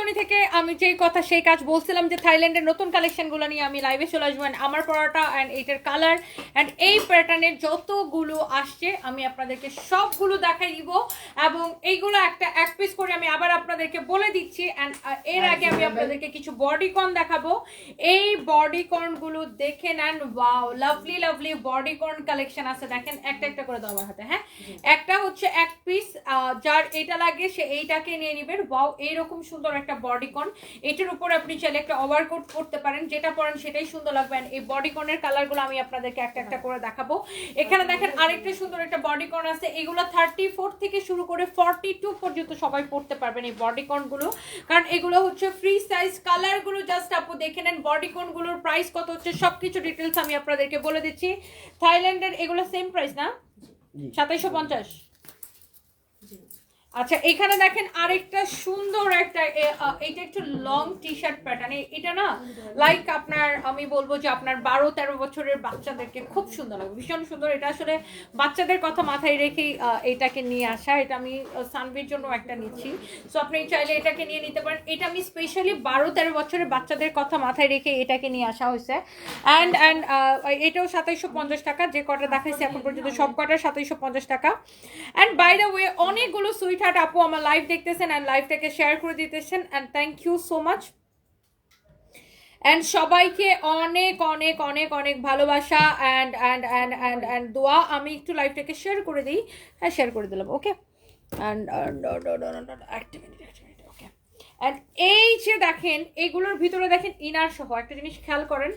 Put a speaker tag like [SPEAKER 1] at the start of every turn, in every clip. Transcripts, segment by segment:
[SPEAKER 1] প্রতিধ্বনি থেকে আমি যেই কথা সেই কাজ বলছিলাম যে থাইল্যান্ডের নতুন কালেকশনগুলো নিয়ে আমি লাইভে চলে আসবো। আমার পরাটা অ্যান্ড এইটার কালার অ্যান্ড এই প্যাটার্নের যতগুলো আসছে আমি আপনাদেরকে সবগুলো দেখাই দিব এবং এইগুলো এক পিস করে আমি আবার আপনাদেরকে বলে দিচ্ছি। অ্যান্ড এর আগে আমি আপনাদেরকে কিছু বডিকন দেখাবো। এই বডিকনগুলো দেখে নেন। Wow, lovely lovely bodycon collection আছে। দেখেন একটা একটা করে দাও আমার হাতে। হ্যাঁ, একটা হচ্ছে এক পিস, যার এটা লাগে সে এইটাকে নিয়ে নেবেন। ওয়াও, এইরকম সুন্দর একটা বডিকন। এটার উপর আপনি চাইলে একটা ওভারকোট পরতে পারেন, যেটা পরেন সেটাই সুন্দর লাগবে। এই বডিকনের কালারগুলো আমি আপনাদেরকে একটা একটা করে দেখাবো। এখানে দেখেন আরেকটা সুন্দর একটা বডিকন আছে। এগুলো 34 থেকে শুরু করে 42 পর্যন্ত সবাই পরতে পারবেন এই বডিকনগুলো, কারণ এগুলো হচ্ছে ফ্রি সাইজ। কালারগুলো জাস্ট আপু দেখে নেন। বডিকনগুলোর প্রাইস কত হচ্ছে সবকিছু ডিটেলস আমি আপনাদেরকে বলে দিচ্ছি। থাইল্যান্ডের এগুলো সেম প্রাইস না? 2750। আচ্ছা, এখানে দেখেন আরেকটা সুন্দর একটা, এটা একটু লং টি শার্ট প্যাটার্ন। এটা না লাইক আপনার, আমি বলবো যে আপনার 12-13 বছরের বাচ্চাদেরকে খুব সুন্দর লাগবে, ভীষণ সুন্দর। এটা আসলে বাচ্চাদের কথা মাথায় রেখেই এটাকে নিয়ে আসা। এটা আমি সানভির জন্য একটা নিচ্ছি, সো আপনি চাইলে এটাকে নিয়ে নিতে পারেন। এটা আমি স্পেশালি 12-13 বছরের বাচ্চাদের কথা মাথায় রেখে এটাকে নিয়ে আসা হয়েছে। অ্যান্ড এটাও 2750 টাকা। যে কটা দেখাইছি এখন পর্যন্ত সব কটা 2750 টাকা। অ্যান্ড বাই দ্য ওয়ে, অনেকগুলো সুইট হার্ট আপু আমার লাইভ দেখতেছেন অ্যান্ড লাইভটাকে শেয়ার করে দিতেছেন, and thank you so much. And সবাইকে অনেক অনেক অনেক অনেক ভালোবাসা and and and and and দোয়া। আমি একটু লাইভটাকে শেয়ার করে দিই। হ্যাঁ, শেয়ার করে দিলাম। ওকে, অ্যান্ড একটা মিনিট ওকে। অ্যান্ড এই যে দেখেন এগুলোর ভিতরে দেখেন ইনার সহ একটা জিনিস খেয়াল করেন।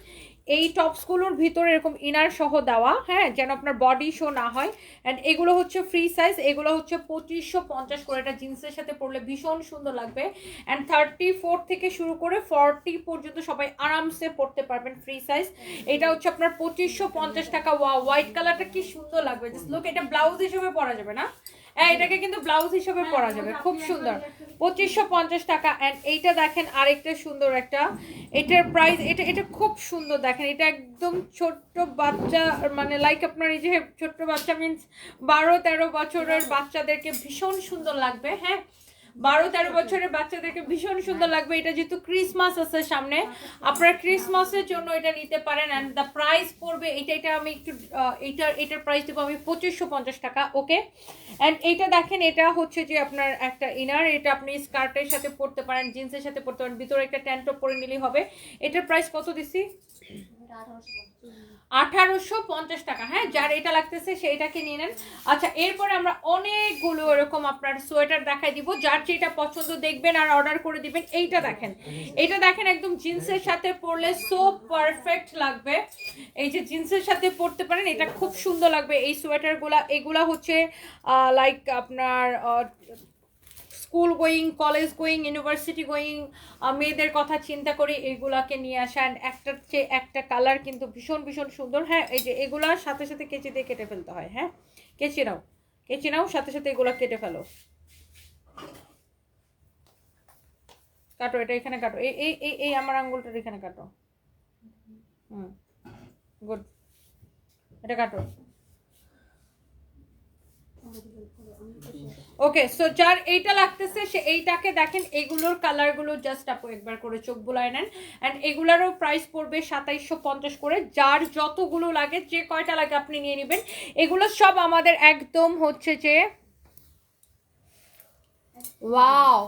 [SPEAKER 1] এই টপসগুলোর ভিতরে এরকম ইনার সহ দেওয়া, হ্যাঁ, যেন আপনার বডি শো না হয়। অ্যান্ড এগুলো হচ্ছে ফ্রি সাইজ। এগুলো হচ্ছে 2550 করে। এটা জিন্সের সাথে পরলে ভীষণ সুন্দর লাগবে। অ্যান্ড 34 থেকে শুরু করে 40 পর্যন্ত সবাই আরামসে পরতে পারবেন, ফ্রি সাইজ। এটা হচ্ছে আপনার 2550 টাকা। ওয়াও, হোয়াইট কালারটা কি সুন্দর লাগবে, জাস্ট লুক। এটা ব্লাউজ হিসেবে পরা যাবে না? হ্যাঁ, এটাকে কিন্তু ব্লাউজ হিসেবে পরা যাবে, খুব সুন্দর। 2550 টাকা। অ্যান্ড এইটা দেখেন আরেকটা সুন্দর একটা, এটার প্রাইস, এটা খুব সুন্দর। দেখেন এটা একদম ছোট্ট বাচ্চা, মানে লাইক আপনার এই যে ছোট্ট বাচ্চা মিনস 12-13 বছরের বাচ্চাদেরকে ভীষণ সুন্দর লাগবে। হ্যাঁ, 12-13 বছরের বাচ্চাদেরকে ভীষণ সুন্দর লাগবে। এটা যেহেতু ক্রিসমাস আছে সামনে, আপনারা ক্রিসমাসের জন্য এটা নিতে পারেন। অ্যান্ড দ্য প্রাইস পড়বে এটা আমি একটু এটার প্রাইস দেবো আমি 2550 টাকা। ওকে, অ্যান্ড এইটা দেখেন এটা হচ্ছে যে আপনার একটা ইনার। এটা আপনি স্কার্টের সাথে পরতে পারেন, জিন্সের সাথে পরতে পারেন, ভিতরে একটা ট্যাঙ্ক টপ পরে নিলেই হবে। এটার প্রাইস কত দিছি? 1850 টাকা। হ্যাঁ, যার এটা লাগতেছে সেইটাকে নিয়ে নেন। আচ্ছা, এরপরে আমরা অনেকগুলো এরকম আপনার সোয়েটার দেখাই দিব, যার যেটা পছন্দ দেখবেন আর অর্ডার করে দিবেন। এইটা দেখেন, এটা দেখেন একদম জিন্সের সাথে পরলে সো পারফেক্ট লাগবে। এই যে জিন্সের সাথে পরতে পারেন, এটা খুব সুন্দর লাগবে। এই সোয়েটারগুলা এগুলা হচ্ছে লাইক আপনার school going, college going, university going মেয়েদের কথা চিন্তা করে এগুলাকে নিয়ে আসা। অ্যান্ড একটার চেয়ে একটা কালার কিন্তু ভীষণ ভীষণ সুন্দর। হ্যাঁ, এই যে এগুলার সাথে সাথে কেচি দিয়ে কেটে ফেলতে হয়। হ্যাঁ, কেচি নাও সাথে সাথে এগুলা কেটে ফেলো। কাটো, এটা এখানে কাটো, এই এই এই এই আমার আঙ্গুলটার এখানে কাটো। গুড, এটা কাটো। ওকে, সো যার এইটা লাগতেছে সে এইটাকে দেখেন। এগুলোর কালারগুলো জাস্ট আপু একবার করে চোখ বুলায় নেন। অ্যান্ড এগুলারও প্রাইস পড়বে 2750 করে। যার যতগুলো লাগে, যে কয়টা লাগে আপনি নিয়ে নেবেন। এগুলো সব আমাদের একদম হচ্ছে যে ওয়াও,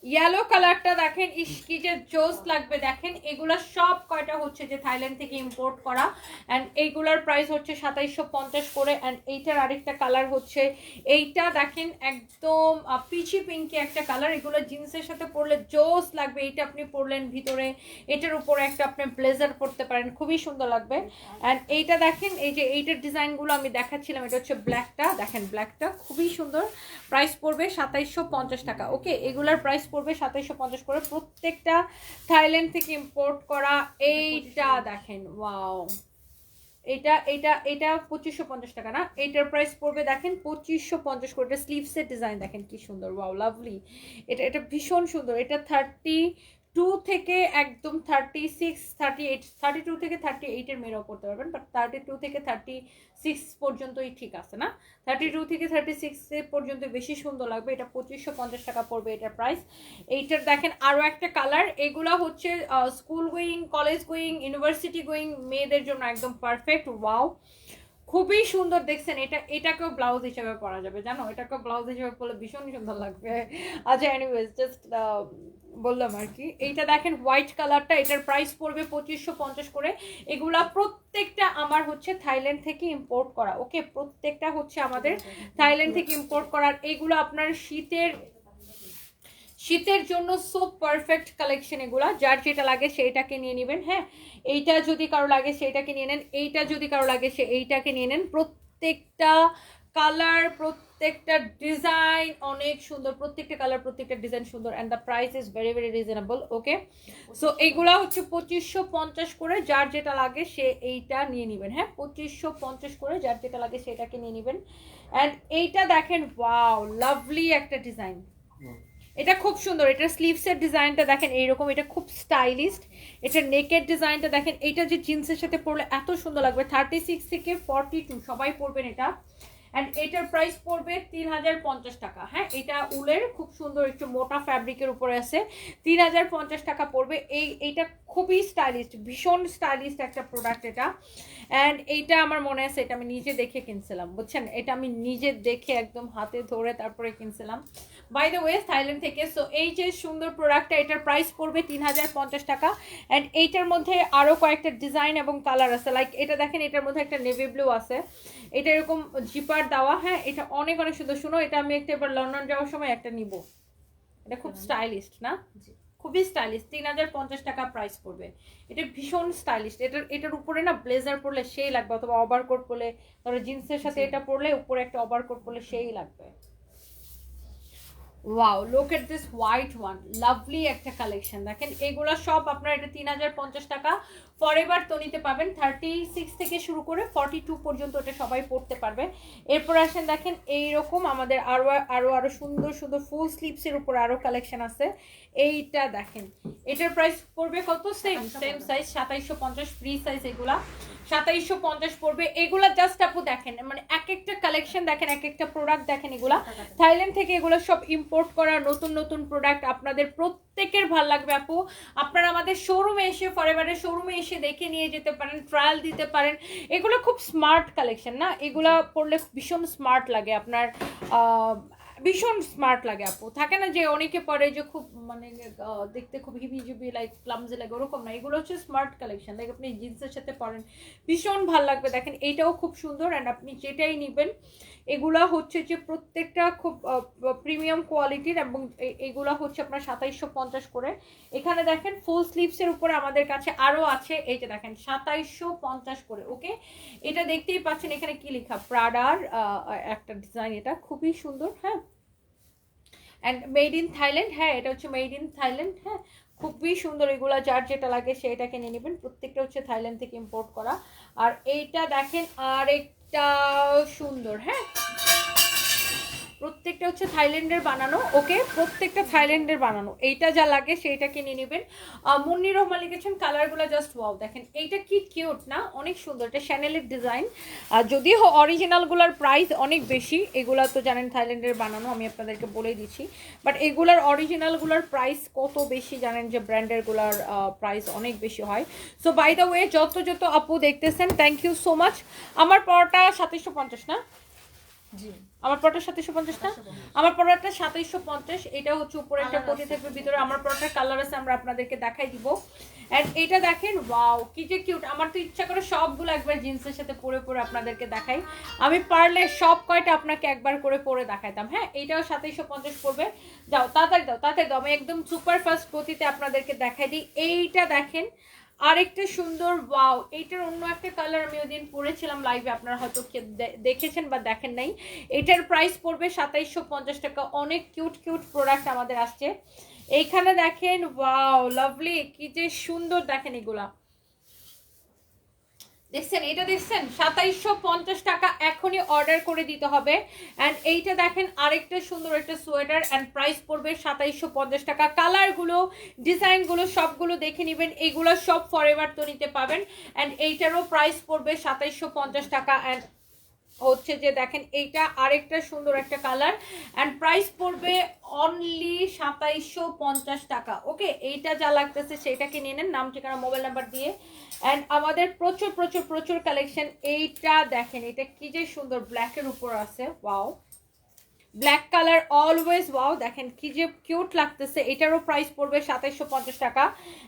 [SPEAKER 1] ইয়েলো কালারটা দেখেন, ইস কি যে জোস লাগবে। দেখেন এগুলা সব কয়টা হচ্ছে যে থাইল্যান্ড থেকে ইম্পোর্ট করা। অ্যান্ড এইগুলার প্রাইস হচ্ছে 2750 করে। অ্যান্ড এইটার আরেকটা কালার হচ্ছে এইটা দেখেন, একদম পিচি পিঙ্কি একটা কালার। এগুলো জিন্সের সাথে পরলে জোস লাগবে। এইটা আপনি পরলেন ভিতরে, এটার উপরে একটা আপনি ব্লেজার পরতে পারেন, খুবই সুন্দর লাগবে। অ্যান্ড এইটা দেখেন, এই যে এইটার ডিজাইনগুলো আমি দেখাচ্ছিলাম, এটা হচ্ছে ব্ল্যাকটা। দেখেন ব্ল্যাকটা খুবই সুন্দর। প্রাইস পড়বে 2750 টাকা। ওকে, এগুলার প্রাইস পড়বে 2750 করে, প্রত্যেকটা থাইল্যান্ড থেকে ইম্পোর্ট করা। এইটা দেখেন, ওয়াও, এটা এটা এটা 2550 টাকা না? এটার প্রাইস পড়বে দেখেন 2550 করে। এটা স্লিভসের ডিজাইন দেখেন কি সুন্দর, ওয়াও, লাভলি। এটা ভীষণ সুন্দর। এটা 32 থেকে একদম 36, 38, 32 থেকে 38 এর মেয়েরাও পড়তে পারবেন, বাট 32 থেকে 36 পর্যন্তই ঠিক আছে না, 32 থেকে 36 পর্যন্ত বেশি সুন্দর লাগবে। এটা 2550 টাকা পড়বে এটার প্রাইস। এইটার দেখেন আরও একটা কালার, এগুলা হচ্ছে school going, college going, university going মেয়েদের জন্য একদম পারফেক্ট। ওয়াও, খুবই সুন্দর দেখছেন। এটাকেও ব্লাউজ হিসেবে পরা যাবে, জানো, এটাকেও ব্লাউজ হিসেবে পরলে ভীষণ সুন্দর লাগবে। আচ্ছা এনিওয়েজ, জাস্ট বললাম আর কি। এইটা দেখেন হোয়াইট কালারটা, এটার প্রাইস পড়বে 2550 করে। এগুলা প্রত্যেকটা আমার হচ্ছে থাইল্যান্ড থেকে ইম্পোর্ট করা, ওকে, প্রত্যেকটা হচ্ছে আমাদের থাইল্যান্ড থেকে ইম্পোর্ট করার। এগুলো আপনার শীতের জন্য সো পারফেক্ট কালেকশন এগুলা। যার যেটা লাগে সেইটাকে নিয়ে নেবেন। হ্যাঁ, এইটা যদি কারো লাগে সেইটাকে নিয়ে নেন, এইটা যদি কারো লাগে সে এইটাকে নিয়ে নেন। প্রত্যেকটা কালার, প্রত্যেকটা ডিজাইন অনেক সুন্দর, প্রত্যেকটা কালার, প্রত্যেকটা ডিজাইন সুন্দর, and the price is very very reasonable. Okay, so এইগুলা হচ্ছে 2550 করে, যার যেটা লাগে সে এইটা নিয়ে নেবেন। হ্যাঁ, 2550 করে, যার যেটা লাগে সেটাকে নিয়ে নেবেন। অ্যান্ড এইটা দেখেন, ওয়াও, লাভলি একটা ডিজাইন, এটা খুব সুন্দর। এটা স্লিভসের ডিজাইনটা দেখেন এইরকম, এটা খুব স্টাইলিস্ট। এটা নেকের ডিজাইনটা দেখেন, এটা যে জিন্সের সাথে পরলে এত সুন্দর লাগবে। 36 থেকে 42 সবাই পরবেন এটা। অ্যান্ড এটার প্রাইস পড়বে 3050 টাকা। হ্যাঁ, এটা উলের খুব সুন্দর একটু মোটা ফ্যাব্রিকের উপরে আছে, 3050 টাকা পড়বে। এইটা খুবই স্টাইলিস্ট, ভীষণ স্টাইলিস্ট একটা প্রোডাক্ট এটা। অ্যান্ড এইটা আমার মনে আছে, এটা আমি নিজে দেখে কিনছিলাম, বুঝছেন, এটা আমি নিজে দেখে একদম হাতে ধরে তারপরে কিনছিলাম, বাই দ্য ওয়ে, থাইল্যান্ড থেকে। সো এই যে সুন্দর প্রোডাক্টটা, এটার প্রাইস পড়বে 3050 টাকা। অ্যান্ড এইটার মধ্যে আরও কয়েকটা ডিজাইন এবং কালার আছে, লাইক এটা দেখেন, এটার মধ্যে একটা নেভি ব্লু আছে, এটা এরকম জিপার দেওয়া। হ্যাঁ, এটা অনেক অনেক সুন্দর। শুনো, এটা আমি একটা এবার লন্ডন যাওয়ার সময় একটা নিব, এটা খুব স্টাইলিস্ট না, খুবই স্টাইলিশ। 3050 টাকা প্রাইস পড়বে। এটা ভীষণ স্টাইলিশ। এটার উপরে না ব্লেজার পরলে সেই লাগবে, অথবা ওভারকোট পরলে, ধরো জিন্সের সাথে এটা পরলে উপরে একটা ওভারকোট পরলে সেই লাগবে। Wow, look at this white one, lovely একটা কালেকশন দেখেন। এগুলো সব আপনার এটা 3050 টাকা। ফরএভার তো নিতে পাবেন, 36 থেকে শুরু করে 42 পর্যন্ত এটা সবাই পড়তে পারবে। এরপর আসেন দেখেন, এইরকম আমাদের আরো সুন্দর সুন্দর ফুল স্লিভসের উপর আরো কালেকশন আছে। এইটা দেখেন, এটার প্রাইস পড়বে কত? সেম সাইজ 2750, ফ্রি সাইজ এগুলা 2750 পড়বে। এগুলা জাস্ট আপু দেখেন, মানে এক একটা কালেকশন দেখেন, এক একটা প্রোডাক্ট দেখেন। এগুলা থাইল্যান্ড থেকে এগুলো সব ইম্পোর্ট করা নতুন নতুন প্রোডাক্ট, আপনাদের প্রত্যেকের ভালো লাগবে আপু। আপনারা আমাদের শোরুমে এসে, ফরএভারের শোরুমে এসে দেখে নিয়ে যেতে পারেন, ট্রায়াল দিতে পারেন। এগুলো খুব স্মার্ট কালেকশন না, এগুলা পরলে ভীষণ স্মার্ট লাগে আপনার, ভীষণ স্মার্ট লাগে আপু। থাকে না যে অনেকে পরে যে খুব মানে দেখতে খুব হিবিজিবি লাইক ক্লামজি লাগে, ওরকম না। এগুলো হচ্ছে স্মার্ট কালেকশন, লাইক আপনি জিন্সের সাথে পরেন ভীষণ ভাল লাগবে। দেখেন এইটাও খুব সুন্দর। অ্যান্ড আপনি যেটাই নেবেন, এগুলা হচ্ছে যে প্রত্যেকটা খুব প্রিমিয়াম কোয়ালিটির, এবং এগুলা হচ্ছে আপনার 2750 করে। এখানে দেখেন ফুল স্লিভসের উপরে আমাদের কাছে আরও আছে, এই যে দেখেন 2750 করে। ওকে, এটা দেখতেই পাচ্ছেন এখানে কি লেখা, প্রাডার একটা ডিজাইন, এটা খুবই সুন্দর। হ্যাঁ, অ্যান্ড মেড ইন থাইল্যান্ড। হ্যাঁ, এটা হচ্ছে মেড ইন থাইল্যান্ড। হ্যাঁ, খুবই সুন্দর। এগুলা যার যেটা লাগে সেটাকে নিয়ে নেবেন, প্রত্যেকটা হচ্ছে থাইল্যান্ড থেকে ইম্পোর্ট করা। আর এইটা দেখেন আরেকটা সুন্দর। হ্যাঁ, প্রত্যেকটা হচ্ছে থাইল্যান্ডের বানানো। ওকে, প্রত্যেকটা থাইল্যান্ডের বানানো। এইটা যা লাগে সেইটাকে নিয়ে নেবেন। মুন্নি রহমান লিখেছেন কালারগুলো জাস্ট ওয়াও, দেখেন এইটা কি কিউট না, অনেক সুন্দর। এটা শ্যানেলের ডিজাইন, যদিও অরিজিনালগুলোর প্রাইস অনেক বেশি। এগুলা তো জানেন থাইল্যান্ডের বানানো, আমি আপনাদেরকে বলেই দিচ্ছি। বাট এগুলার অরিজিনালগুলোর প্রাইস কত বেশি জানেন, যে ব্র্যান্ডেরগুলোর প্রাইস অনেক বেশি হয়। সো বাই দ্য ওয়ে, যত আপু দেখতেছেন, থ্যাংক ইউ সো মাচ। আমার পড়াটা 2750 না? জি, আমার পড়াটা 2750 না? আমার পড়াটা 2750। এটা হচ্ছে উপরে একটা কোটি থাকবে, ভিতরে আমার পড়াটার কালার আছে, আমরা আপনাদেরকে দেখাই দিব। এন্ড এটা দেখেন, ওয়াও, কি যে কিউট। আমার তো ইচ্ছা করে সবগুলো একবার জিন্সের সাথে পরে পরে আপনাদেরকে দেখাই। আমি পারলে সব কয়টা আপনাকে একবার করে পরে দেখাইতাম। হ্যাঁ, এইটাও 2750 পড়বে। যাও তাড়াতাড়ি দাও, তাড়াতাড়ি দাও, আমি একদম সুপার ফাস্ট গতিতে আপনাদেরকে দেখাই দিই। এইটা দেখেন আরেকটা সুন্দর, ওয়াও, এইটার অন্য একটা কালার আমি ওই দিন পরেছিলাম লাইভে, আপনারা হয়তো দেখেছেন বা দেখেন নাই। এটার প্রাইস পড়বে 2750 টাকা। অনেক কিউট কিউট প্রোডাক্ট আমাদের আসছে এইখানে। দেখেন, ওয়াও, লাভলি, কি যে সুন্দর। দেখেন এগুলা দেখছেন এটা দেখছেন 2750 টাকা এখনই অর্ডার করে দিতে হবে। অ্যান্ড এইটা দেখেন আরেকটা সুন্দর একটা সোয়েটার অ্যান্ড প্রাইস পড়বে 2750 টাকা। কালারগুলো ডিজাইনগুলো সবগুলো দেখে নেবেন, এগুলো সব ফরএভার তো নিতে পাবেন। অ্যান্ড এইটারও প্রাইস পড়বে 2750 টাকা। অ্যান্ড হচ্ছে যে দেখেন এইটা আরেকটা সুন্দর একটা কালার অ্যান্ড প্রাইস পড়বে অনলি 2750 টাকা। ওকে, এইটা যা লাগতেছে সেটাকে নিয়ে নেন, নাম ঠিকানা মোবাইল নাম্বার দিয়ে। অ্যান্ড আমাদের প্রচুর প্রচুর প্রচুর কালেকশন। এইটা দেখেন এটা কি যে সুন্দর ব্ল্যাকের উপর আছে, wow, black colour always wow, দেখেন কি যে কিউট লাগতেছে। এটারও প্রাইস পড়বে 2750 টাকা।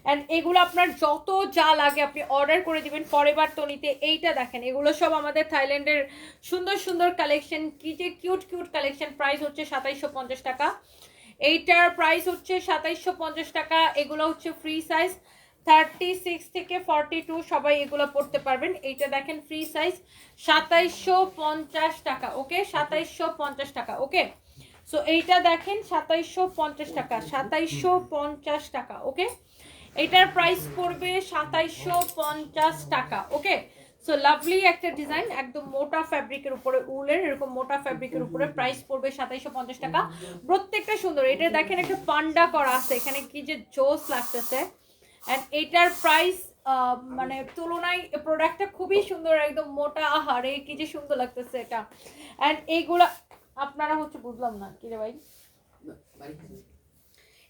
[SPEAKER 1] অ্যান্ড এগুলো আপনার যত যা লাগে আপনি অর্ডার করে দিবেন ফরএভার তনিতে। এইটা দেখেন এগুলো সব আমাদের থাইল্যান্ডের সুন্দর সুন্দর কালেকশন, কি যে কিউট কিউট কালেকশন। প্রাইস হচ্ছে 2750 টাকা। এইটার প্রাইস হচ্ছে 2750 টাকা। এগুলো হচ্ছে ফ্রি সাইজ 36 থেকে 42 সবাই এগুলো পড়তে পারবেন। এইটা দেখেন ফ্রি সাইজ 2750 টাকা। ওকে, 2750 টাকা। ওকে, সো এইটা দেখেন 2750 টাকা, 2750 টাকা। ওকে, এটার প্রাইস পড়বে 2750 টাকা। ওকে, সো লাভলি একটা ডিজাইন, একদম মোটা ফ্যাব্রিকের উপরে, উলের এরকম মোটা ফ্যাব্রিকের উপরে, প্রাইস পড়বে 2750 টাকা। প্রত্যেকটা সুন্দর। এটা দেখেন একটা পান্ডা করা আছে এখানে, কি যে জোস লাগতেছে। অ্যান্ড এটার প্রাইস মানে তুলনায় প্রোডাক্টটা খুবই সুন্দর, একদম মোটা, আহারে কি যে সুন্দর লাগতেছে এটা। অ্যান্ড এইগুলা আপনারা হচ্ছে বুঝলাম না কি রে ভাই,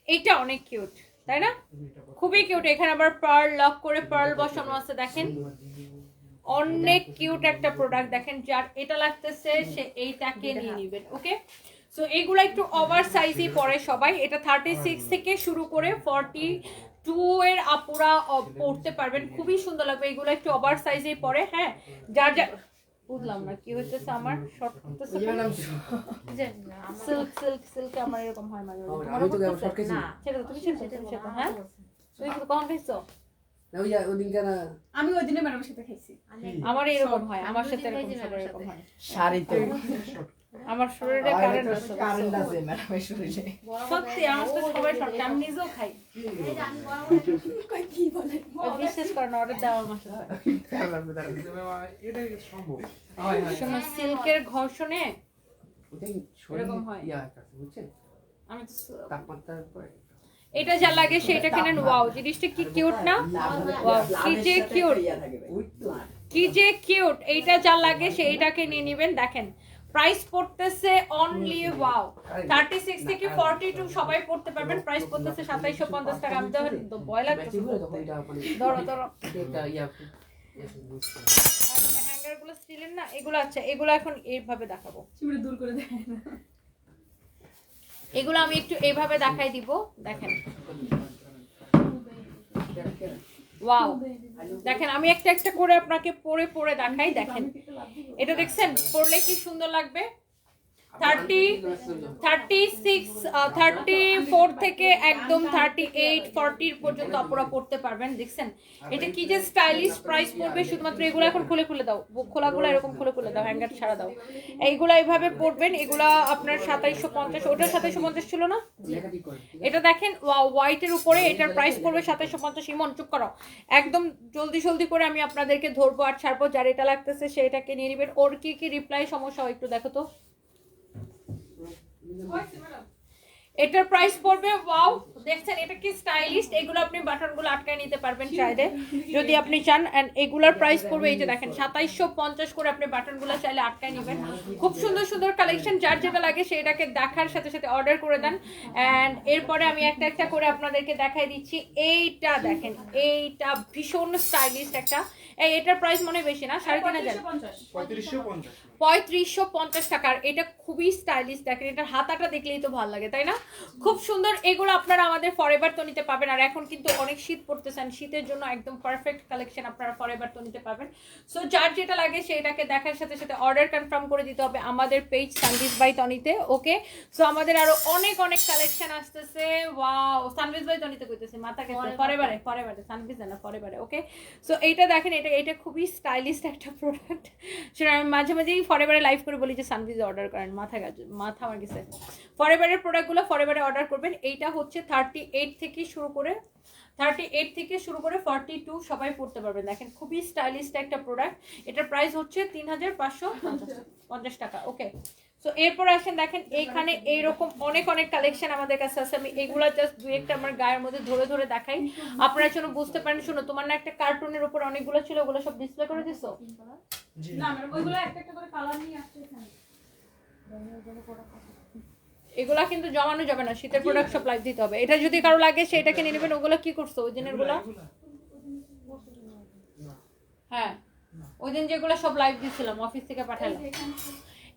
[SPEAKER 1] এইটা অনেক কিউট তাই না, খুবই কিউট। এখানে আবার পার্ল লক করে পার্ল বসানো আছে, দেখেন অনেক কিউট একটা প্রোডাক্ট। দেখেন যার এটা লাগতেছে সে এইটাকে নিয়ে নেবেন। ওকে, সো এগুলো একটু ওভার সাইজই পরে সবাই। এটা 36 থেকে শুরু করে 42 এর আপুরা পড়তে পারবেন, খুবই সুন্দর লাগবে। এগুলো একটু ওভার সাইজেই পরে। হ্যাঁ, যার যার বুঝলাম না কি হইতেছে, আমার শর্ট করতেছে সিল্ক সিল্ক সিল্ক, আমার এরকম হয় মাঝে মাঝে। তোমার না সেটা তুমি সেটা হ্যাঁ তুমি কখন খাইছো?
[SPEAKER 2] আমি ওই দিনে ম্যাডামের সাথে খাইছি।
[SPEAKER 1] আমার এরকম হয়, আমার সাথে এরকম হয়। শাড়িতে আমার শরীরে কারেন্ট আছে ম্যাডামের শরীরে, সত্যি আমার তো সবাই শর্ট, আমি নিজেও খাই। কি বলে বিশেষ করে অর্ডার দেওয়া আমার সাথে এটা সম্ভব হয়। শোনো, সিল্কের ঘর্ষণে এরকম হয়। আমি তাপমাত্রার পরে এটা যা লাগে সেটা কিনেন। ওয়াও, জিনিসটা কি কিউট না, ওয়াও কি যে কিউট, কি যে কিউট। এইটা যা লাগে সেইটাকে নিয়ে নেবেন। দেখেন প্রাইস পড়তেছে অনলি ওয়াও 36 থেকে 42 সবাই পড়তে পারবেন। প্রাইস পড়তেছে 2750 টাকা। আমি তো ভয় লাগছে, ধরো ধরো হ্যাঙ্গার গুলো স্টিলের না এগুলো। আচ্ছা, এগুলো এখন এইভাবে দেখাবো,
[SPEAKER 2] দূর করে দেয় না।
[SPEAKER 1] এগুলো আমি একটু এইভাবে দেখাই দিব। দেখেন ওয়াও, দেখেন আমি একটা একটা করে আপনাকে পরে পরে দেখাই। দেখেন এটা দেখছেন পরলে কি সুন্দর লাগবে। 34 থেকে একদম 38 40 পর্যন্ত আপনারা পড়তে পারবেন। দেখছেন এটা কি যে স্টাইলিশ। প্রাইস পড়বে শুধুমাত্র এগুলো এখন খুলে খুলে দাও, খোলাগুলো এরকম খুলে খুলে দাও, হ্যাঙ্গার ছাড়া দাও। এইগুলা এইভাবে পড়বেন, এগুলা আপনার 2750। ওটা 2750 ছিল না, এটা দেখেন হোয়াইটের উপরে, এটার প্রাইস পড়বে 2750। ইমন চুপ করো, একদম জলদি জলদি করে আমি আপনাদেরকে ধরবো আর ছাড়বো। যার এটা লাগতেছে সেটাকে নিয়ে নেবেন। ওর কি কি রিপ্লাই সমস্যা হয় একটু দেখো তো। এটার প্রাইস পড়বে ওয়াও, দেখছেন এটা কি স্টাইলিশ। এগুলো আপনি বাটনগুলো আটকায় নিতে পারবেন চাইলে যদি আপনি চান। এন্ড এগুলোর প্রাইস পড়বে এই যে দেখেন 2750 করে। আপনি বাটনগুলো চাইলে আটকায় নেবেন। খুব সুন্দর সুন্দর কালেকশন, যার যেটা লাগে সেটাকে দেখার সাথে সাথে অর্ডার করে দেন। এন্ড এরপরে আমি একটা একটা করে আপনাদেরকে দেখাই দিচ্ছি। এইটা দেখেন, এইটা ভীষণ স্টাইলিশ একটা। এটার প্রাইস মনে বেশি না, 3550 3550 টাকার। এটা খুবই স্টাইলিশ। দেখেন এটার হাতাটা দেখলেই তো ভালো লাগে তাই না, খুব সুন্দর। এগুলো আপনারা আমাদের ফরএভার তো নিতে পাবেন। আর এখন কিন্তু অনেক শীত পড়তেছেন, শীতের জন্য একদম পারফেক্ট কালেকশন আপনারা ফরএভার তো নিতে পাবেন। সো যার যেটা লাগে সেটাকে দেখার সাথে সাথে অর্ডার কনফার্ম করে দিতে হবে আমাদের পেজ সানভিজ বাই তনিতে। ওকে, সো আমাদের আরো অনেক অনেক কালেকশন আসতেছে। ওয়াও, সানভিজ বাই তনিতে কইতেছি, মাথা গেছে, ফরএভারে ফরএভারে সানভিজ না ফরএভারে। ওকে, সো এইটা দেখেন, এটা খুবই স্টাইলিশ একটা প্রোডাক্ট, সেটা আমি মাঝে মাঝেই ফরএভারে লাইভ করে বলি যে সানভিজ অর্ডার করেন, মাথা আমার গেছে। ফরএভারের প্রোডাক্টগুলো ফরএভারে অর্ডার করবেন। এইটা হচ্ছে 38 থেকে শুরু করে 42 সবাই পড়তে পারবেন। দেখেন খুবই স্টাইলিশ একটা প্রোডাক্ট। এটার প্রাইস হচ্ছে 3550 টাকা। ওকে, সো এরপর আসেন দেখেন এইখানে এইরকম অনেক অনেক কালেকশন আমাদের কাছে আছে। আমি এগুলা জাস্ট দুই একটা আমার গায়ের মধ্যে ধরে ধরে দেখাই, আপনারা যেন বুঝতে পারেন। শুনো, তোমার না একটা কার্টুনের উপর অনেকগুলো ছিল, ওগুলো সব ডিসপ্লে করে দিছো?
[SPEAKER 2] না ম্যাডাম, ওইগুলো একটা একটা করে কালার নিয়ে আসছে এখানে।
[SPEAKER 1] এগুলা কিন্তু জমানো যাবে না, শীতের প্রোডাক্ট সব লাইভ দিতে হবে। এটা যদি কারো লাগে সেটাকে নিয়ে নেবেন। ওগুলো কি করছো ওই দিনের গুলা? হ্যাঁ, ওই দিন যেগুলো সব লাইভ দিছিলাম অফিস থেকে পাঠালাম।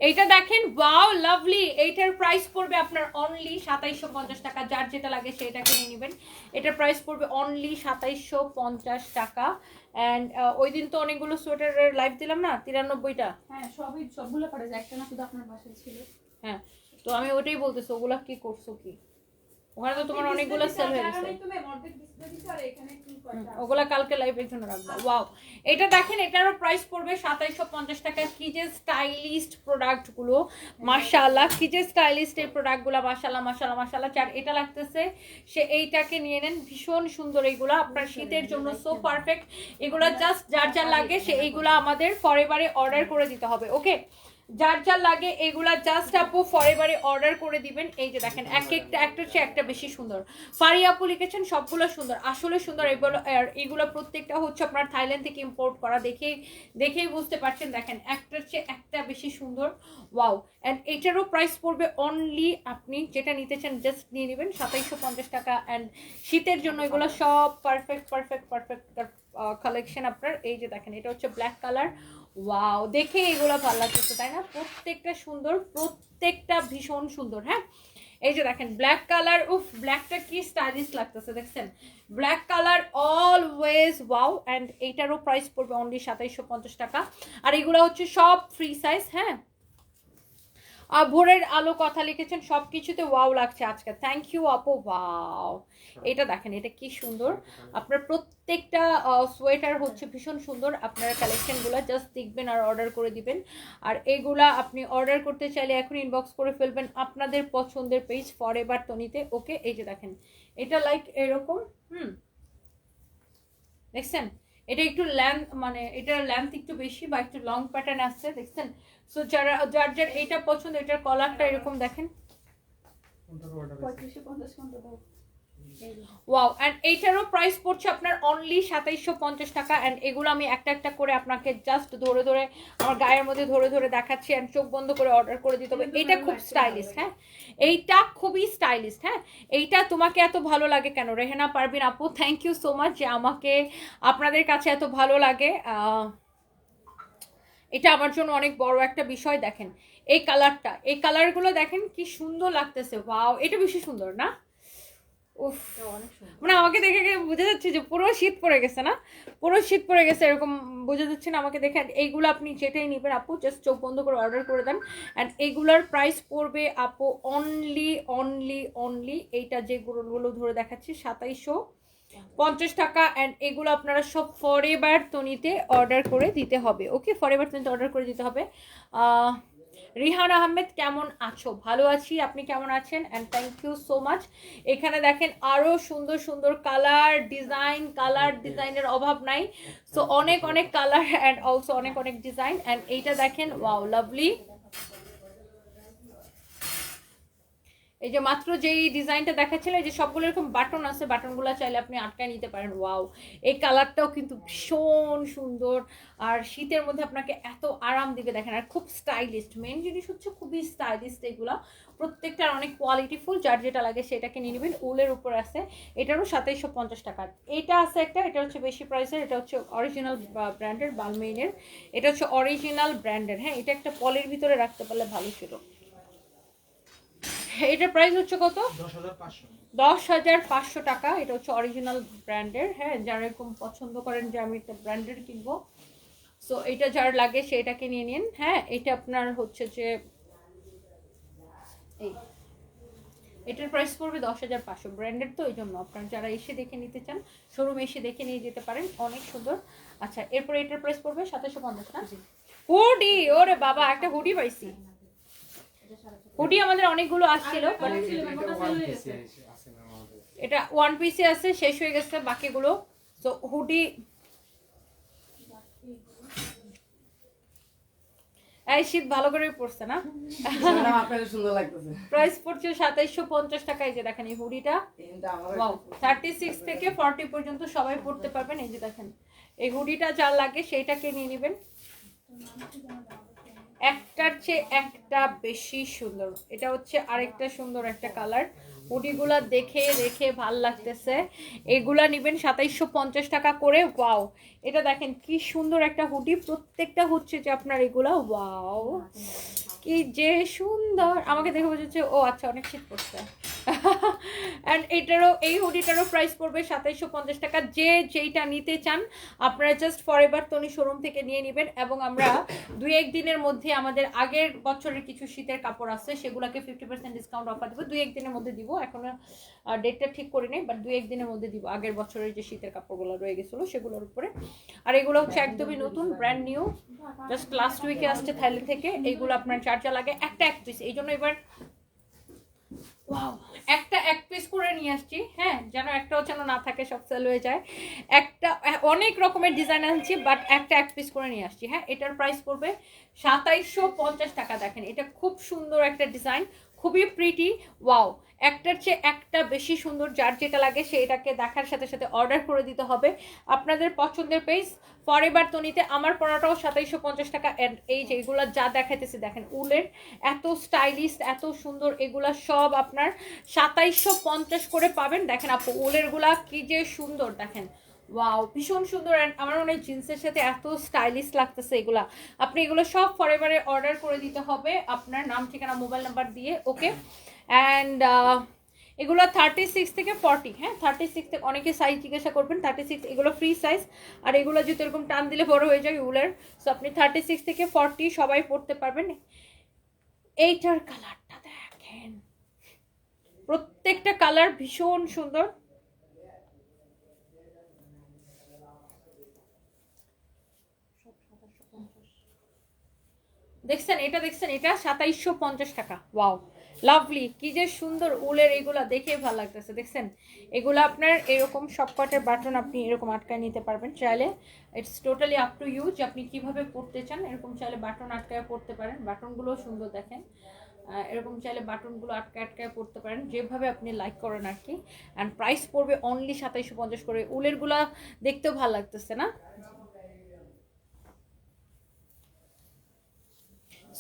[SPEAKER 1] এইটা দেখেন, ওয়াও লাভলি। এইটার প্রাইস পড়বে আপনার অনলি 2750 টাকা। যার যেটা লাগে সেটাকে নিয়ে নেবেন। এটার প্রাইস পড়বে অনলি 2750 টাকা। অ্যান্ড ওই দিন তো অনেকগুলো সোয়েটারের লাইভ দিলাম না, 93টা।
[SPEAKER 2] হ্যাঁ, সবগুলো পারে যায়, একটা না শুধু আপনার বাসায় ছিল।
[SPEAKER 1] হ্যাঁ, তো আমি ওটাই বলতেছি, ওগুলা কি করছো কি? ওখানে তো তোমার অনেকগুলো সেল হয়ে গেছে। ওগুলা কালকে লাইভের জন্য রাখবো। ওয়াও, এটা দেখেন, এটারও প্রাইস পড়বে 2750 টাকা। কি যে স্টাইলিস্ট প্রোডাক্টগুলো, মাশাআল্লাহ, কি যে স্টাইলিস্ট এই প্রোডাক্টগুলো, মাশাআল্লাহ মাশাআল্লাহ মাশাআল্লাহ। যার এটা লাগতেছে সে এইটাকে নিয়ে নেন, ভীষণ সুন্দর এইগুলা আপনার শীতের জন্য, সো পারফেক্ট। এগুলা জাস্ট যার যার লাগে সে এইগুলা আমাদের ফরএভারে অর্ডার করে দিতে হবে। ওকে, যার যার লাগে এগুলা জাস্ট আপু ফরএভারে অর্ডার করে দিবেন। এই যে দেখেন এক একটা হচ্ছে একটা বেশি সুন্দর। ফারি আপু লিখেছেন সবগুলো সুন্দর, আসলে সুন্দর। এগুলো প্রত্যেকটা হচ্ছে আপনার থাইল্যান্ড থেকে ইম্পোর্ট করা, দেখেই বুঝতে পারছেন। দেখেন একটা হচ্ছে একটা বেশি সুন্দর। ওয়াও, অ্যান্ড এটারও প্রাইস পড়বে অনলি, আপনি যেটা নিতে চান জাস্ট নিয়ে নেবেন 2750 টাকা। অ্যান্ড শীতের জন্য এগুলো সব পারফেক্ট কালেকশন আপনার। এই যে দেখেন, এটা হচ্ছে ব্ল্যাক কালার। ওয়াও, দেখে এগুলো ভালো লাগতেছে তাই না? প্রত্যেকটা সুন্দর, প্রত্যেকটা ভীষণ সুন্দর। হ্যাঁ, এই যে দেখেন ব্ল্যাক কালার, উফ ব্ল্যাকটা কি স্টাইলিশ লাগতেছে দেখছেন, black colour always wow. And এইটারও প্রাইস পড়বে অনলি 2750 টাকা। আর এগুলো হচ্ছে সব ফ্রি সাইজ। হ্যাঁ, ভোরের আলো কথা লিখেছেন, সব কিছুতে ওয়াও লাগছে আজকে, থ্যাংক ইউ আপু। ওয়াও, এটা দেখেন, এটা কি সুন্দর। আপনার প্রত্যেকটা সোয়েটার হচ্ছে ভীষণ সুন্দর। আপনারা কালেকশনগুলো জাস্ট দেখবেন আর অর্ডার করে দিবেন। আর এগুলা আপনি অর্ডার করতে চাইলে এখন ইনবক্স করে ফেলবেন আপনাদের পছন্দের পেজ ফরএভার তনিতে। ওকে, এই যে দেখেন, এটা লাইক এরকম, দেখছেন, এটা একটু লেন্থ, মানে এটার লেন্থ একটু বেশি বা একটু লং প্যাটার্ন আসছে, দেখছেন। সো যার এইটা পছন্দ, এটার কলারটা এরকম দেখেন।
[SPEAKER 2] 3550
[SPEAKER 1] ওয়াও, অ্যান্ড এইটারও প্রাইস পড়ছে আপনার অনলি 2750 টাকা। অ্যান্ড এগুলো আমি একটা একটা করে আপনাকে জাস্ট ধরে ধরে আমার গায়ের মধ্যে ধরে ধরে দেখাচ্ছি। অ্যান্ড চোখ বন্ধ করে অর্ডার করে দিতে হবে। এটা খুব স্টাইলিশ। হ্যাঁ, এইটা খুবই স্টাইলিশ। হ্যাঁ, এইটা তোমাকে এত ভালো লাগে কেন রেহেনা পারভিন আপু? থ্যাংক ইউ সো মাচ যে আমাকে আপনাদের কাছে এত ভালো লাগে। এটা আমার জন্য অনেক বড় একটা বিষয়। দেখেন এই কালারটা, এই কালারগুলো দেখেন কি সুন্দর লাগতেছে। ওয়াও, এটা বেশি সুন্দর না? উফ, মানে আমাকে দেখে বোঝা যাচ্ছে যে পুরো শীত পড়ে গেছে না, পুরো শীত পড়ে গেছে এরকম বোঝা যাচ্ছে না আমাকে দেখে। এইগুলো আপনি যেটাই নেবেন আপু জাস্ট চোখ বন্ধ করে অর্ডার করে দেন। অ্যান্ড এইগুলোর প্রাইস পড়বে আপু অনলি এইটা যেগুলো ধরে দেখাচ্ছি 2750 টাকা। অ্যান্ড এগুলো আপনারা সব ফরএভার তনিতে অর্ডার করে দিতে হবে। ওকে, ফরএভার তনিতে অর্ডার করে দিতে হবে। রিহান আহমেদ কেমন আছো? ভালো আছি, আপনি কেমন আছেন? And thank you so much. এখানে দেখেন আরও সুন্দর সুন্দর কালার ডিজাইনের অভাব নাই। সো অনেক অনেক কালার অ্যান্ড অলসো অনেক অনেক ডিজাইন। অ্যান্ড এইটা দেখেন, ওয়াও লাভলি। এই যে মাত্র যেই ডিজাইনটা দেখাচ্ছিল, এই যে সবগুলো এরকম বাটন আছে, বাটনগুলো চাইলে আপনি আটকায় নিতে পারেন। ওয়াও, এই কালারটাও কিন্তু ভীষণ সুন্দর। আর শীতের মধ্যে আপনাকে এত আরাম দিবে দেখেন। আর খুব স্টাইলিস্ট, মেন জিনিস হচ্ছে খুবই স্টাইলিস্ট এগুলো। প্রত্যেকটার অনেক কোয়ালিটিফুল। যার যেটা লাগে সেটাকে নিয়ে নেবেন। উলের উপর আছে, এটারও 2750 টাকা। এটা আছে একটা, এটা হচ্ছে বেশি প্রাইসের, এটা হচ্ছে অরিজিনাল ব্র্যান্ডের, বালমেইনের। এটা হচ্ছে অরিজিনাল ব্র্যান্ডের। হ্যাঁ, এটা একটা পলের ভিতরে রাখতে পারলে ভালো ছিল। এটার প্রাইস হচ্ছে কত? 10,500 টাকা। এটা হচ্ছে অরিজিনাল ব্র্যান্ডের। হ্যাঁ, যারা এরকম পছন্দ করেন যে আমি একটা ব্র্যান্ডের কিনবো, সো এটা যার লাগে সেটাকে নিয়ে নিন। হ্যাঁ, এটা আপনার হচ্ছে যে এই এটার প্রাইস পড়বে 10,500, ব্র্যান্ডেড তো এই জন্য আপনার যারা এসে দেখে নিতে চান শোরুমে এসে দেখে নিয়ে যেতে পারেন, অনেক সুন্দর। আচ্ছা, এরপরে এটার প্রাইস পড়বে 2750 না? হুডি, ওরে বাবা একটা হুডি পাইছি। হুডি আমাদের অনেকগুলো আসছিল, but এটা ওয়ান পিসে আছে, শেষ হয়ে গেছে বাকিগুলো। তো হুডি এই শীত ভালো করে পড়ছে না?
[SPEAKER 3] সুন্দর লাগতেছে।
[SPEAKER 1] প্রাইস পড়ছে 2750 টাকা। এই যে দেখেন এই হুডিটা, ওয়াও, 36 থেকে 40 পর্যন্ত সবাই পড়তে পারবেন। এই যে দেখেন এই হুডিটা যার লাগে সেইটাকে নিয়ে নেবেন। একটার চেয়ে একটা বেশি সুন্দর, এটা হচ্ছে আরেকটা সুন্দর একটা কালার। হুডিগুলা দেখে দেখে ভাল লাগতেছে, এগুলা নেবেন 2750 টাকা করে। ওয়াও, এটা দেখেন কি সুন্দর একটা হুডি, প্রত্যেকটা হচ্ছে যে আপনার এগুলা, ওয়াও কি যে সুন্দর। আমাকে দেখে বোঝাচ্ছে ও আচ্ছা অনেক শীত পড়ছে। অ্যান্ড এটারও, এই হুডিটারও প্রাইস পড়বে 2750 টাকা। যে যেইটা নিতে চান আপনারা জাস্ট ফরএভার তনি শোরুম থেকে নিয়ে নেবেন। এবং আমরা 2-1 দিনের মধ্যে আমাদের আগের বছরের কিছু শীতের কাপড় আছে, সেগুলোকে 50% ডিসকাউন্ট অফার দিব। 2-1 দিনের মধ্যে দিব, এখনো ডেটটা ঠিক করে নেই, বাট 2-1 দিনের মধ্যে দিব আগের বছরের যে শীতের কাপড়গুলো রয়ে গেছিলো সেগুলোর উপরে। আর এগুলো হচ্ছে একদমই নতুন, ব্র্যান্ড নিউ, জাস্ট লাস্ট উইকে আসছে থাইল্যান্ড থেকে। এইগুলো আপনার চার্জা লাগে একটা এক পিস, এই জন্য এবার ওয়াও একটা এক পিস করে নিয়ে আসছি, হ্যাঁ, যেন একটাও যেন না থাকে, সব সেল হয়ে যায়। একটা অনেক রকমের ডিজাইন আনছি, বাট একটা এক পিস করে নিয়ে আসছি। হ্যাঁ, এটার প্রাইস পড়বে 2750 টাকা। দেখেন এটা খুব সুন্দর একটা ডিজাইন, খুবই প্রিটি, ওয়াও, একটার চেয়ে একটা বেশি সুন্দর। যার যেটা লাগে সে এটাকে দেখার সাথে সাথে অর্ডার করে দিতে হবে আপনাদের পছন্দের পেজ ফরএভার তনিতে। আমার পড়াটাও 2750 টাকা। অ্যান্ড এই যে এগুলা যা দেখাইতেছি দেখেন, উলের এত স্টাইলিশ, এত সুন্দর, এগুলা সব আপনার 2750 করে পাবেন। দেখেন আপু উলের গুলা কি যে সুন্দর, দেখেন ওয়াও ভীষণ সুন্দর। অ্যান্ড আমার মনে হয় জিন্সের সাথে এত স্টাইলিশ লাগতেছে এগুলা। আপনি এগুলো সব ফরএভারে অর্ডার করে দিতে হবে আপনার নাম, ঠিকানা, মোবাইল নাম্বার দিয়ে, ওকে। অ্যান্ড এগুলো 36 থেকে 40, হ্যাঁ 36 থেকে, অনেকে সাইজ জিজ্ঞাসা করবেন, 36 এগুলো ফ্রি সাইজ। আর এগুলো যদি এরকম টান দিলে বড় হয়ে যায় উলের, সো আপনি 36 থেকে 40 সবাই পড়তে পারবেন। এইটার কালারটা দেখেন, প্রত্যেকটা কালার ভীষণ সুন্দর। দেখছেন এটা, দেখছেন এটা 2750 টাকা। ওয়াও লাভলি, কি যে সুন্দর উলের, এগুলা দেখে ভালো লাগতেছে। দেখছেন এগুলো আপনার এরকম সবকটের বাটন আপনি এরকম আটকায় নিতে পারবেন চাইলে। It's totally up to you যে আপনি কিভাবে পড়তে চান। এরকম চাইলে বাটন আটকায় পড়তে পারেন, বাটনগুলো সুন্দর দেখেন। এরকম চাইলে বাটনগুলো আটকায় আটকায় পড়তে পারেন, যেভাবে আপনি লাইক করেন আর কি। অ্যান্ড প্রাইস পড়বে অনলি 2750 করে। উলেরগুলা দেখতেও ভালো লাগতেছে না?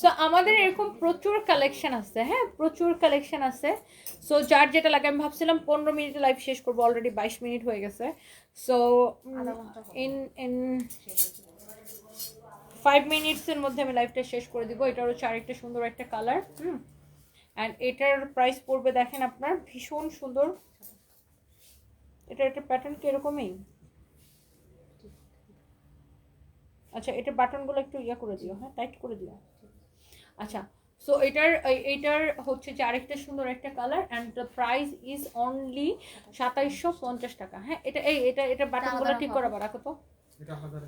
[SPEAKER 1] সো আমাদের এরকম প্রচুর কালেকশন আছে, হ্যাঁ প্রচুর কালেকশন আছে। সো যার যেটা লাগে, আমি ভাবছিলাম 15 মিনিটে লাইভ শেষ করবো, অলরেডি 22 মিনিট হয়ে গেছে। সো ইন ইন 5 মিনিটসের মধ্যে আমি লাইভটা শেষ করে দিব। এটার হচ্ছে আরেকটা সুন্দর একটা কালার, অ্যান্ড এটার প্রাইস পড়বে দেখেন আপনার ভীষণ সুন্দর। এটার একটা প্যাটার্ন কি এরকমই? আচ্ছা এটা বাটনগুলো একটু ইয়া করে দিও, হ্যাঁ টাইট করে দিও। আচ্ছা, সো এটার হচ্ছে যে আরেকটা সুন্দর একটা colour, and the price is only 2750 টাকা। হ্যাঁ এটা এটা বাটনগুলো ঠিক করা, রাখো তো,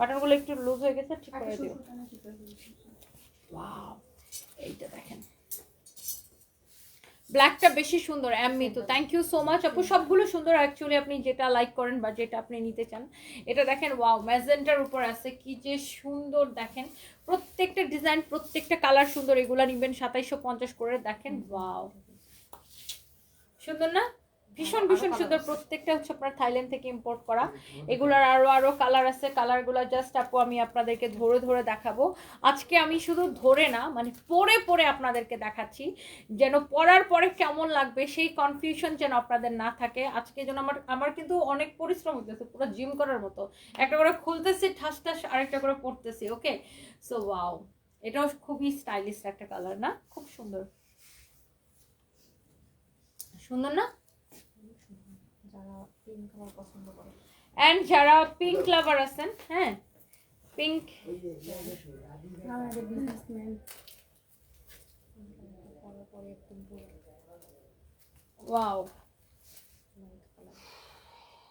[SPEAKER 1] বাটনগুলো একটু লুজ হয়ে গেছে, ঠিক করে দিও। ওয়াও এইটা দেখেন, ব্ল্যাকটা বেশি সুন্দর। এমনি তো থ্যাংক ইউ সো মাচ আপু, সবগুলো সুন্দর অ্যাকচুয়ালি, আপনি যেটা লাইক করেন বা যেটা আপনি নিতে চান। এটা দেখেন ওয়াও ম্যাজেন্টার উপর আছে, কি যে সুন্দর দেখেন, প্রত্যেকটা ডিজাইন, প্রত্যেকটা কালার সুন্দর। এগুলা নিবেন 2750 করে। দেখেন ওয়াও সুন্দর না? ভীষণ ভীষণ সুন্দর, প্রত্যেকটা হচ্ছে আপনার থাইল্যান্ড থেকে ইম্পোর্ট করা। এগুলার আরো কালার আছে, কালারগুলো জাস্ট আপু আমি আপনাদেরকে ধরে ধরে দেখাবো আজকে। আমি শুধু ধরে না, মানে পরে পরে আপনাদেরকে দেখাচ্ছি, যেন পরার পরে কেমন লাগবে সেই কনফিউশন যেন আপনাদের না থাকে। আজকে যেন আমার কিন্তু অনেক পরিশ্রম হতেছে, পুরো জিম করার মতো, একটা করে খুলতেছি ঠাস ঠাস, আরেকটা করে পড়তেছি, ওকে। সো ওয়াও, এটাও খুবই স্টাইলিশ একটা কালার না, খুব সুন্দর, সুন্দর না? এন্ড যারা পিঙ্ক লাভার আছেন, হ্যাঁ পিঙ্ক, ওয়াও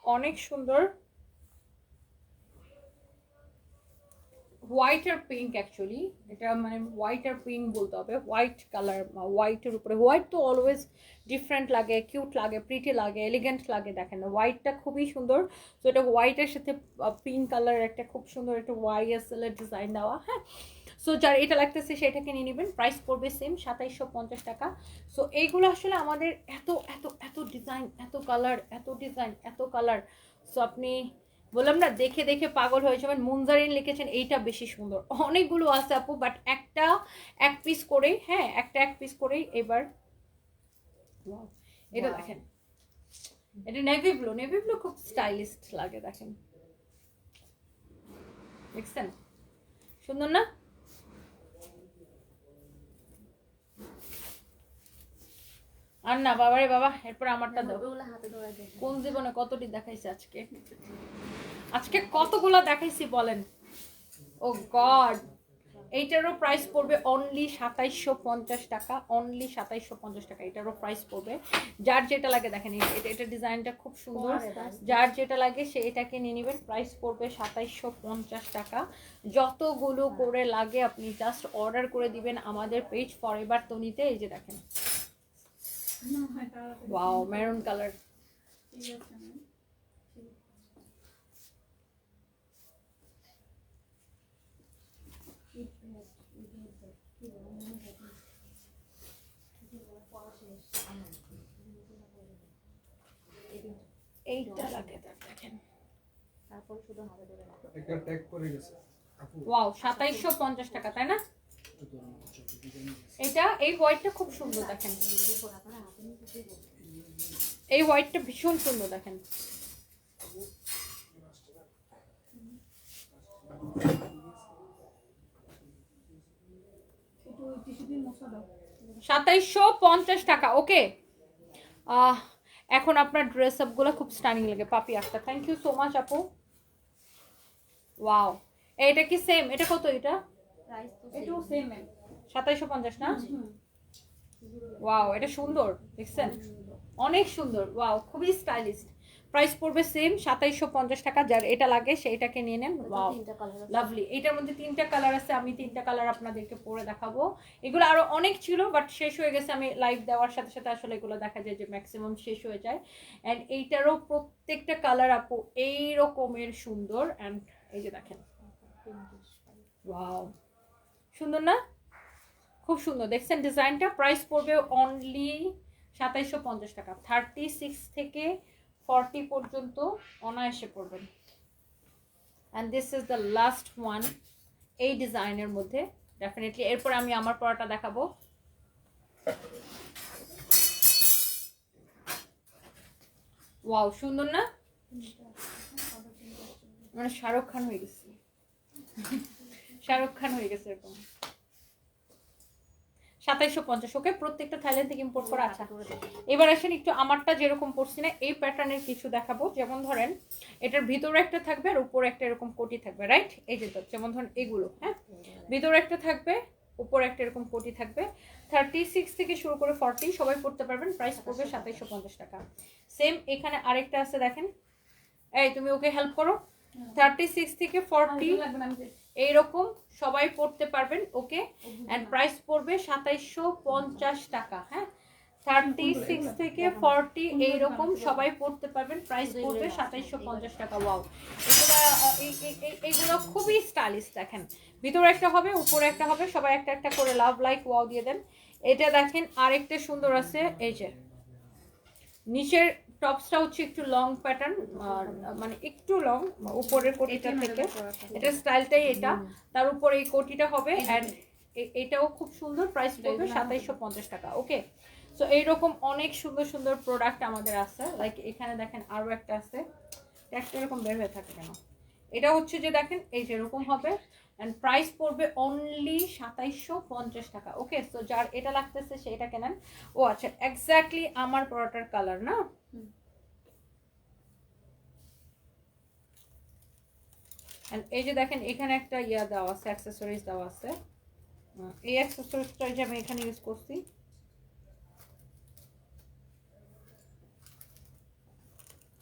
[SPEAKER 1] অনেক সুন্দর, হোয়াইট আর পিঙ্ক অ্যাকচুয়ালি, এটা মানে হোয়াইট আর পিঙ্ক বলতে হবে, হোয়াইট কালার, হোয়াইটের উপরে, হোয়াইট তো অলওয়েজ ডিফারেন্ট লাগে, কিউট লাগে, প্রিটি লাগে, এলিগেন্ট লাগে, দেখেন হোয়াইটটা খুবই সুন্দর। তো এটা হোয়াইটের সাথে পিঙ্ক কালারের একটা খুব সুন্দর একটা YSL এর ডিজাইন দেওয়া, হ্যাঁ। সো যার এটা লাগতেছে সেটাকে নিয়ে নেবেন, প্রাইস পড়বে সেম 2750 টাকা। সো এইগুলো আসলে আমাদের এত এত এত ডিজাইন, এত কালার, এত ডিজাইন, এত কালার। সো আপনি বললাম না, দেখে দেখে পাগল হয়ে যাবেন। মুনজারিন লিখেছেন এইটা বেশি সুন্দর, অনেকগুলো আছে আপু, বাট একটা এক পিস করেই, হ্যাঁ একটা এক পিস করেই এবার। এটা দেখেন, এটা নেভি ব্লু, নেভি ব্লু খুব স্টাইলিস্ট লাগে, দেখেন দেখছেন সুন্দর না? আর না বাবারে বাবা, এরপর আমারটা দাও। কোন জীবনে কতটি দেখাইছে আজকে, আজকে কতগুলো দেখাইছি বলেন? ও গড, এইটারও প্রাইস পড়বে অনলি 2750 টাকা, অনলি 2750 টাকা এটারও প্রাইস পড়বে। যার যেটা লাগে দেখেন, এটা ডিজাইনটা খুব সুন্দর, যার যেটা লাগে সে এটাকে নিয়ে নেবেন, প্রাইস পড়বে 2750 টাকা। যতগুলো করে লাগে আপনি জাস্ট অর্ডার করে দিবেন আমাদের পেজ ফরএভার তনিতে। এই যে দেখেন, ওয়াও মেরুন কালার, এইটা লাগে দেখেন,
[SPEAKER 4] তারপর শুধু হাতে ধরে রাখো।
[SPEAKER 5] একটা ট্যাগ করে গেছে আপু।
[SPEAKER 1] ওয়াও 2750 টাকা, তাই না? এটা এই হোয়াইটটা খুব সুন্দর দেখেন, এই হোয়াইটটা ভীষণ সুন্দর দেখেন।
[SPEAKER 2] একটু টিস্যু দিয়ে মোছা দাও।
[SPEAKER 1] 2750 টাকা, ওকে। এখন আপনার ড্রেস আপগুলো খুব স্টানিং লাগে, পাপি একটা, থ্যাংক ইউ সো মাচ আপু। ওয়াও, এটা কি সেম? এটা কত? এটা
[SPEAKER 4] প্রাইস তো
[SPEAKER 2] এটাও সেম
[SPEAKER 1] 2750 না? ওয়াও, এটা সুন্দর দেখছেন, অনেক সুন্দর, ওয়াও খুবই স্টাইলিশ। প্রাইস পড়বে সেম 2750 টাকা, যার এটা লাগে সেইটাকে নিয়ে নেন। ওয়াও
[SPEAKER 4] তিনটা কালার
[SPEAKER 1] লাভলি, এটার মধ্যে 3টা কালার আছে, আমি 3টা কালার আপনাদেরকে পরে দেখাবো। এগুলো আরো অনেক ছিল বাট শেষ হয়ে গেছে, আমি লাইভ দেওয়ার সাথে সাথে আসলে এগুলো দেখা যায় যে ম্যাক্সিমাম শেষ হয়ে যায়। অ্যান্ড এইটারও প্রত্যেকটা কালার আপু এই রকমের সুন্দর। অ্যান্ড এই যে দেখেন, ওয়াও সুন্দর না? খুব সুন্দর দেখছেন ডিজাইনটা। প্রাইস পড়বে অনলি 2750 টাকা, 36 থেকে 40 পর্যন্ত অনায়াসে পড়বেন। And this is the last one এই ডিজাইনের মধ্যে ডেফিনেটলি। এরপর আমি আমার পরাটা দেখাবো। ওয়াও সুন্দর না? মানে শাহরুখ খান হয়ে গেছে, শাহরুখ খান হয়ে গেছে এরকম। 2750, ওকে। প্রত্যেকটা থাইল্যান্ড থেকে ইম্পোর্ট করা। আচ্ছা এবার আসেন একটু আমারটা যেরকম পড়ছি না এই প্যাটার্নের কিছু দেখাবো। যেমন ধরেন এটার ভিতরে একটা থাকবে আর উপরে একটা এরকম কোটি থাকবে, রাইট? এই যে যেমন ধরেন এগুলো, হ্যাঁ ভিতরে একটা থাকবে, উপরে একটা এরকম কোটি থাকবে। 36 থেকে শুরু করে 40 সবাই পড়তে পারবেন। প্রাইস পড়বে 2750 টাকা। সেম এখানে আরেকটা আছে দেখেন, এই তুমি ওকে হেল্প করো। 36 থেকে 40
[SPEAKER 2] লাগবে না, আমি
[SPEAKER 1] এইরকম সবাই পড়তে পারবেন, ওকে। এন্ড প্রাইস পড়বে 2750 টাকা, হ্যাঁ 36 থেকে 40 এইরকম সবাই পড়তে পারবেন। প্রাইস পড়বে 2750 টাকা। ওয়াও, এগুলো এইগুলো খুবই স্টাইলিশ দেখেন, ভিতরে একটা হবে উপরে একটা হবে, সবাই একটা একটা করে লাভ লাইক ওয়াও দিয়ে দেন। এটা দেখেন আরেকটা সুন্দর আছে, এই যে নিচের টপসটা হচ্ছে একটু লং প্যাটার্ন, মানে একটু লং উপরের কোটিটা থেকে, এটা স্টাইলটাই এটা। তার উপর এই কোটিটা হবে এন্ড এটাও খুব সুন্দর। প্রাইস পড়বে 2750 টাকা, ওকে। সো এইরকম অনেক সুন্দর সুন্দর প্রোডাক্ট আমাদের আছে। লাইক এখানে দেখেন আরো একটা আছে, একটা এরকম বের হয়ে থাকে কেন? এটা হচ্ছে যে দেখেন এই যে এরকম হবে এন্ড প্রাইস পড়বে অনলি 2750 টাকা, ওকে। সো যার এটা লাগতেছে সেটা কেনেন। ও আচ্ছা, এক্স্যাক্টলি আমার পরোটার কালার না? এন্ড এই যে দেখেন এখানে একটা ইয়া দেওয়া আছে, অ্যাক্সেসরিজ দেওয়া আছে। এই অ্যাক্সেসরিজটা যে আমি এখানে ইউজ করছি,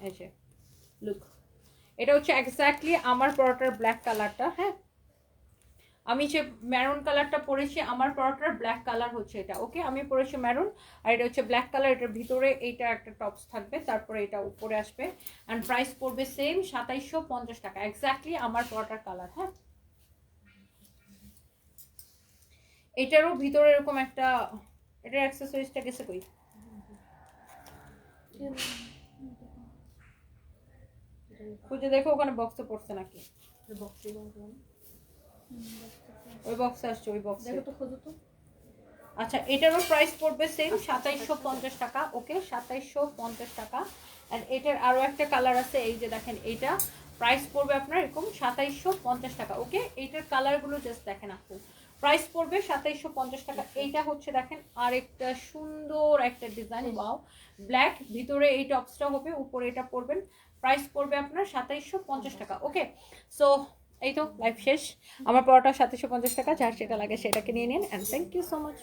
[SPEAKER 1] এই যে লুক, এটা হচ্ছে এক্স্যাক্টলি আমার পরোটার ব্ল্যাক কালারটা, হ্যাঁ আমি যে ম্যারুন কালারটা পরেছি আমার পরাটার ব্ল্যাক কালার হচ্ছে এটা, ওকে? আমি পরেছি ম্যারুন আর এটা হচ্ছে ব্ল্যাক কালার। এটার ভিতরে এইটা একটা টপস থাকবে, তারপরে এটা উপরে আসবে অ্যান্ড প্রাইস পড়বে সেম 2750 টাকা, এক্স্যাক্টলি আমার পরাটার কালার। হ্যাঁ, এটারও ভিতরে এরকম একটা, এটার অ্যাক্সেসরিজটা গেছে কই? খুঁজে দেখো ওখানে বক্সে পড়ছে নাকি। ওই বক্সে আসছে, ওই বক্সে।
[SPEAKER 4] দেখো তো, খোঁজো তো।
[SPEAKER 1] আচ্ছা, এটারও প্রাইস পড়বে সেম 2750 টাকা, ওকে? 2750 টাকা। অ্যান্ড এটার আরও একটা কালার আছে, এই যে দেখেন, এইটা প্রাইস পড়বে আপনার এরকম 2750 টাকা, ওকে? এইটার কালারগুলো জাস্ট দেখেন আপু, প্রাইস পড়বে 2750 টাকা। এইটা হচ্ছে দেখেন আরেকটা সুন্দর একটা ডিজাইন, ওয়াও, ব্ল্যাক, ভিতরে এই টপসটা হবে, উপরে এটা পরবেন, প্রাইস পড়বে আপনার 2750 টাকা, ওকে? সো এই তো লাইফ শেষ। আমার পরোটা 2750 টাকা, যার সেটা লাগে সেটাকে নিয়ে নিন and thank you so much.